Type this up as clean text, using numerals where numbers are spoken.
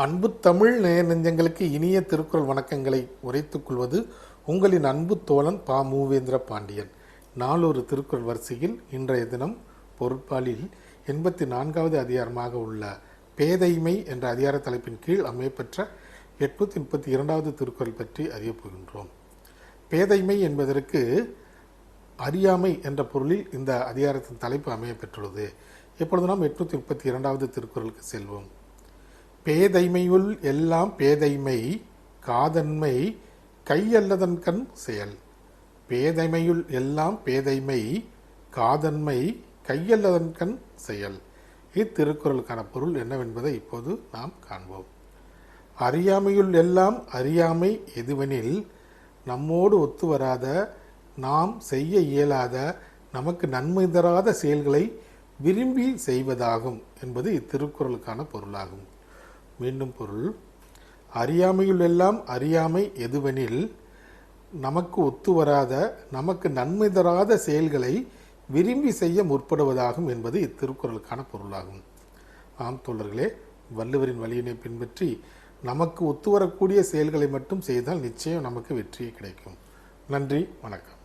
அன்பு தமிழ் நேய நெஞ்சங்களுக்கு இனிய திருக்குறள் வணக்கங்களை உரைத்துக் கொள்வது உங்களின் அன்பு தோழன் பா மூவேந்திர பாண்டியன். நாளொரு திருக்குறள் வரிசையில் இன்றைய தினம் பொருட்பாலில் 84வது அதிகாரமாக உள்ள பேதைமை என்ற அதிகார தலைப்பின் கீழ் அமையப்பெற்ற 832வது திருக்குறள் பற்றி அறியப் போகின்றோம். பேதைமை என்பதற்கு அறியாமை என்ற பொருளில் இந்த அதிகாரத்தின் தலைப்பு அமையப்பெற்றுள்ளது. இப்பொழுது நாம் 832வது திருக்குறளுக்கு செல்வோம். பேதைமையுள் எல்லாம் பேதைமை காதன்மை கையல்லதன்கண் செயல். பேதைமையுள் எல்லாம் பேதைமை காதன்மை கையல்லதன்கண் செயல். இத்திருக்குறளுக்கான பொருள் என்னவென்பதை இப்போது நாம் காண்போம். அறியாமையுள் எல்லாம் அறியாமை எதுவெனில் நம்மோடு ஒத்து வராத, நாம் செய்ய இயலாத, நமக்கு நன்மை தராத செயல்களை விரும்பி செய்வதாகும் என்பது இத்திருக்குறளுக்கான பொருளாகும். மீண்டும் பொருள். அறியாமையுள் எல்லாம் அறியாமை எதுவெனில் நமக்கு ஒத்து வராத, நமக்கு நன்மை தராத செயல்களை விரும்பி செய்ய முற்படுவதாகும் என்பது இத்திருக்குறளுக்கான பொருளாகும். ஆம் தோழர்களே, வள்ளுவரின் வழியினை பின்பற்றி நமக்கு ஒத்து வரக்கூடிய செயல்களை மட்டும் செய்தால் நிச்சயம் நமக்கு வெற்றி கிடைக்கும். நன்றி, வணக்கம்.